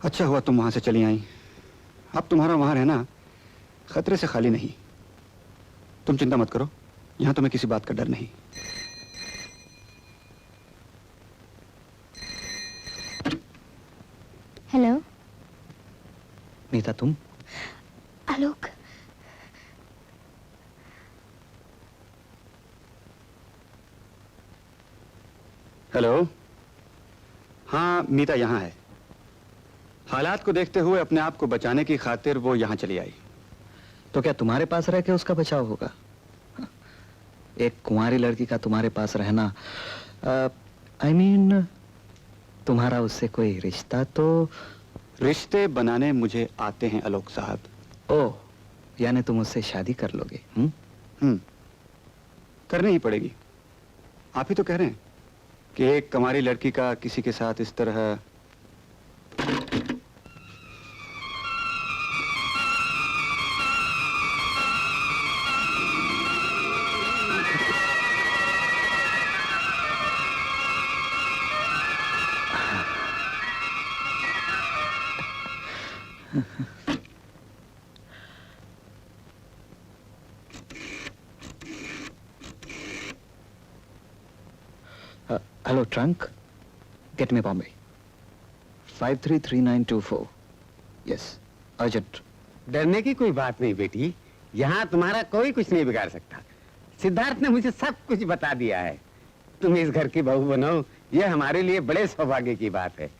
अच्छा हुआ तुम वहां से चली आई। अब तुम्हारा वहां रहना खतरे से खाली नहीं। तुम चिंता मत करो, यहां तुम्हें किसी बात का डर नहीं। हेलो मीता, तुम? आलोक, हेलो। हाँ, मीता यहाँ है। हालात को देखते हुए अपने आप को बचाने की खातिर वो यहाँ चली आई। तो क्या तुम्हारे पास रह के उसका बचाव होगा? एक कुंवारी लड़की का तुम्हारे पास रहना, I mean, तुम्हारा उससे कोई रिश्ता तो? रिश्ते बनाने मुझे आते हैं आलोक साहब। ओह, यानी तुम उससे शादी कर लोगे? करनी ही पड़ेगी। आप ही तो कह रहे हैं कि एक कुंवारी लड़की का किसी के साथ इस तरह। Hello trunk, get me Bombay 533924। Yes, urgent. डरने की कोई बात नहीं बेटी, यहाँ तुम्हारा कोई कुछ नहीं बिगाड़ सकता। सिद्धार्थ ने मुझे सब कुछ बता दिया है। तुम इस घर की बहू बनो, ये हमारे लिए बड़े सौभाग्य की बात है।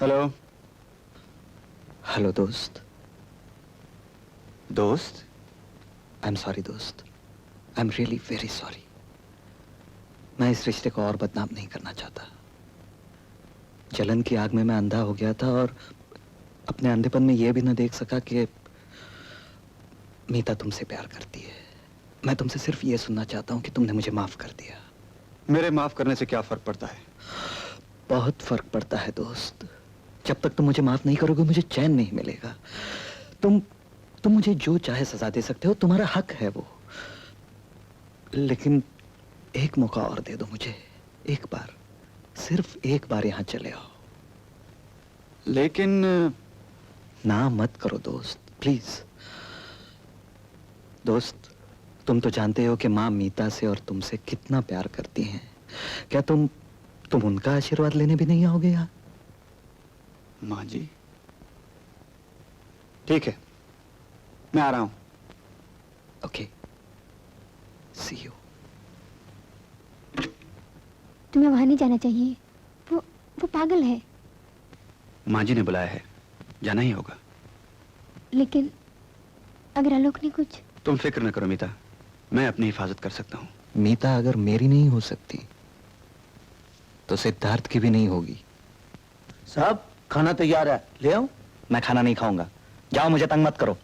हेलो। हेलो दोस्त। दोस्त? आई एम सॉरी दोस्त, I am really very sorry. मैं इस रिश्ते को और बदनाम नहीं करना चाहता। जलन की आग में मैं अंधा हो गया था और अपने अंधेपन में यह भी न देख सका कि मीता तुमसे प्यार करती है। मैं तुमसे सिर्फ ये सुनना चाहता हूं कि तुमने मुझे माफ कर दिया। मेरे माफ करने से क्या फर्क पड़ता है? बहुत फर्क पड़ता है दोस्त। जब तक तुम मुझे माफ नहीं करोगे मुझे चैन नहीं मिलेगा। तुम मुझे जो चाहे सजा दे सकते हो, तुम्हारा हक है वो। लेकिन एक मौका और दे दो मुझे, एक बार, सिर्फ एक बार यहां चले आओ। लेकिन ना मत करो दोस्त, प्लीज। दोस्त, तुम तो जानते हो कि माँ मीता से और तुमसे कितना प्यार करती हैं। क्या तुम उनका आशीर्वाद लेने भी नहीं आओगे यहाँ? माँ जी, ठीक है, मैं आ रहा हूं। Okay, see you. तुम्हें वहां नहीं जाना चाहिए। वो पागल है। माँ जी ने बुलाया है, जाना ही होगा। लेकिन अगर आलोक ने कुछ। तुम फिक्र न करो मीता, मैं अपनी हिफाजत कर सकता हूँ। मीता अगर मेरी नहीं हो सकती तो सिद्धार्थ की भी नहीं होगी। साहब, खाना तैयार है, ले आऊं? मैं खाना नहीं खाऊंगा। जाओ, मुझे तंग मत करो,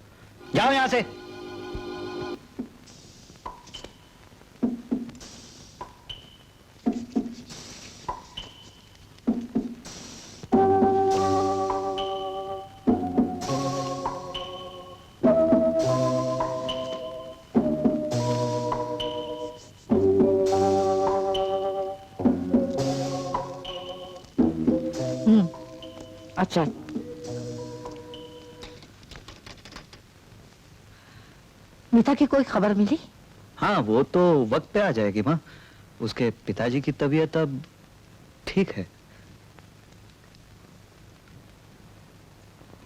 जाओ यहां से। अच्छा, मीता की कोई खबर मिली? हाँ, वो तो वक्त पे आ जाएगी माँ। उसके पिताजी की तबीयत अब ठीक है।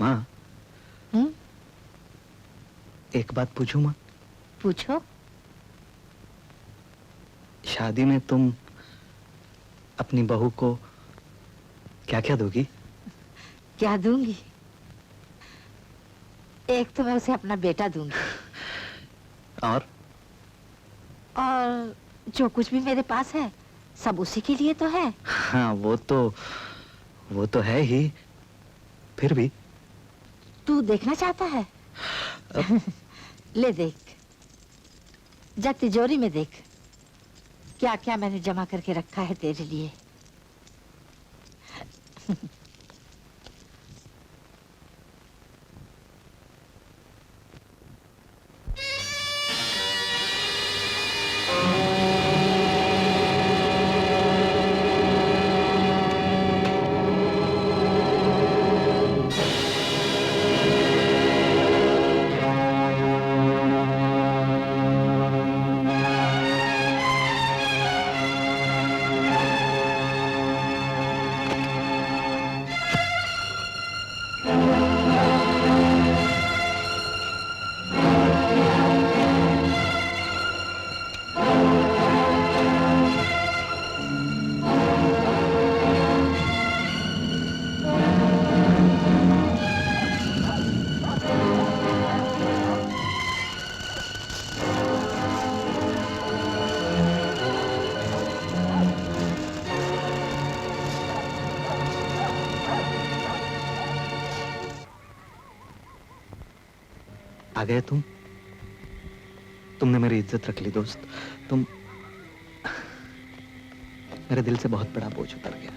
माँ, एक बात पूछूं माँ? पूछो। शादी में तुम अपनी बहू को क्या क्या दोगी? क्या दूंगी? एक तो मैं उसे अपना बेटा दूंगी। और जो कुछ भी मेरे पास है सब उसी के लिए तो है। हाँ, वो तो है ही, फिर भी। तू देखना चाहता है? ले देख, जा तिजोरी में देख, क्या क्या मैंने जमा करके रखा है तेरे लिए। आ गए तुमने मेरी इज्जत रख ली दोस्त। तुम मेरे दिल से बहुत बड़ा बोझ उतर गया।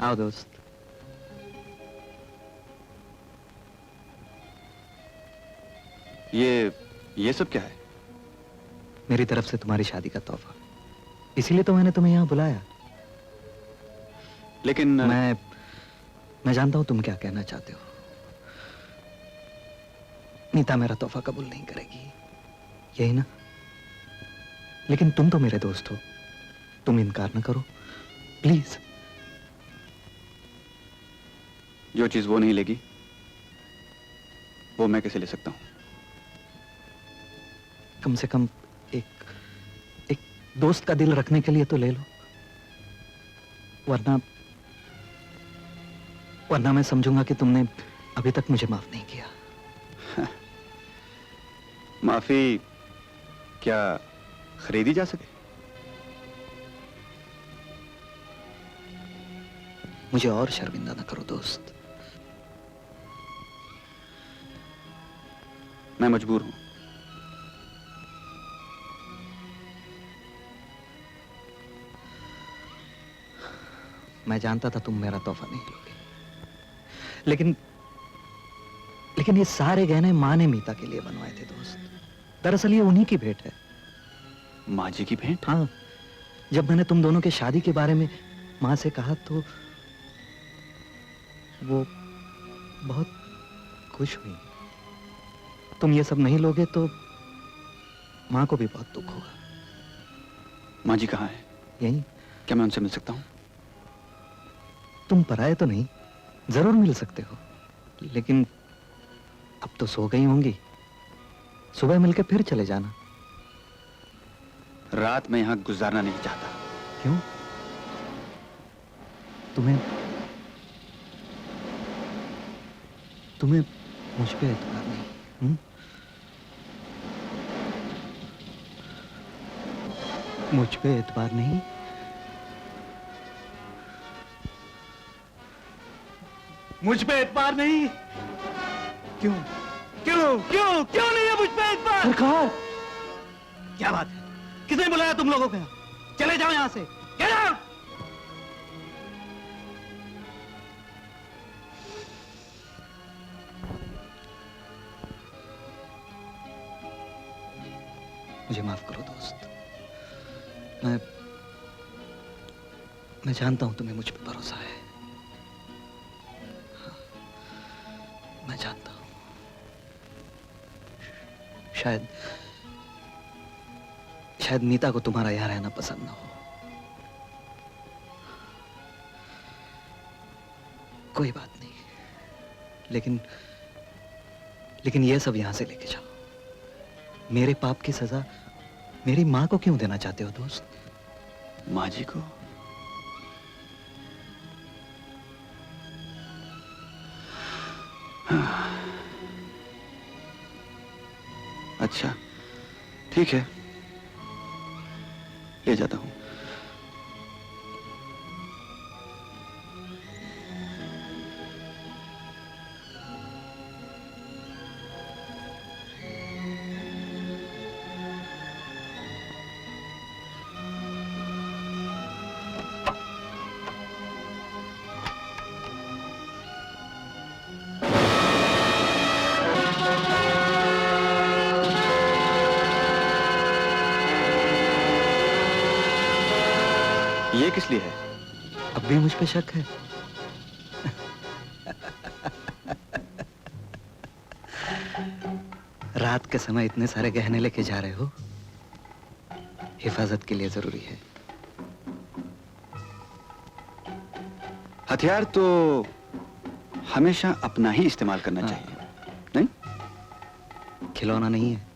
आओ दोस्त। ये सब क्या है? मेरी तरफ से तुम्हारी शादी का तोहफा, इसीलिए तो मैंने तुम्हें यहां बुलाया। लेकिन मैं जानता हूं तुम क्या कहना चाहते हो। नीता मेरा तोहफा कबूल नहीं करेगी, यही ना? लेकिन तुम तो मेरे दोस्त हो, तुम इनकार न करो प्लीज। जो चीज वो नहीं लेगी वो मैं कैसे ले सकता हूं? कम से कम एक दोस्त का दिल रखने के लिए तो ले लो, वरना मैं समझूंगा कि तुमने अभी तक मुझे माफ नहीं किया। माफी क्या खरीदी जा सके? मुझे और शर्मिंदा न करो दोस्त। मैं मजबूर हूं। मैं जानता था तुम मेरा तोहफा नहीं लोगे, लेकिन ये सारे गहने मां ने मीता के लिए बनवाए थे दोस्त। दरअसल ये उन्हीं की भेंट है। माँ जी की भेंट? हाँ, जब मैंने तुम दोनों के शादी के बारे में मां से कहा तो वो बहुत खुश हुई। तुम ये सब नहीं लोगे तो मां को भी बहुत दुख होगा। माँ जी कहाँ है? यही। क्या मैं उनसे मिल सकता हूँ? तुम पराए तो नहीं, जरूर मिल सकते हो, लेकिन अब तो सो गई होंगी। सुबह मिलकर फिर चले जाना। रात मैं यहाँ गुजारना नहीं चाहता। क्यों? तुम्हें मुझ पे एतबार नहीं? हुँ? मुझ पे एतबार नहीं? मुझ पे एतबार नहीं? क्यों क्यों क्यों क्यों नहीं है मुझ पे एतबार? सरकार, क्या बात है? किसने बुलाया तुम लोगों को यहाँ? चले जाओ यहाँ से। Get out! मुझे माफ करो दोस्त। मैं जानता हूं तुम्हें मुझ पे भरोसा है। हाँ, मैं जानता हूं। शायद नीता को तुम्हारा यहां रहना पसंद ना हो। कोई बात नहीं, लेकिन ये सब यहां से लेके जाओ। मेरे पाप की सजा मेरी मां को क्यों देना चाहते हो दोस्त? माँ जी को? अच्छा, ठीक है, ले जाता हूं। ये किस लिए है? अब भी मुझ पे शक है? रात के समय इतने सारे गहने लेके जा रहे हो, हिफाजत के लिए जरूरी है। हथियार तो हमेशा अपना ही इस्तेमाल करना चाहिए, नहीं? खिलौना नहीं है,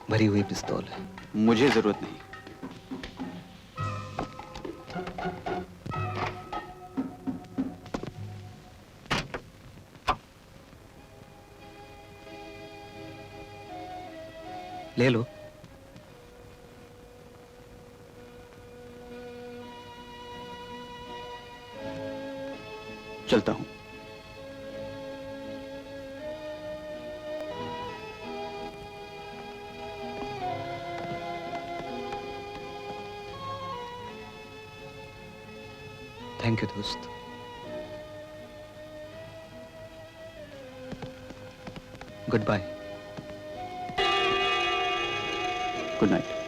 भरी हुई पिस्तौल है। मुझे जरूरत नहीं। ले लो। चलता हूं। थैंक यू दोस्त। Good bye. Good night.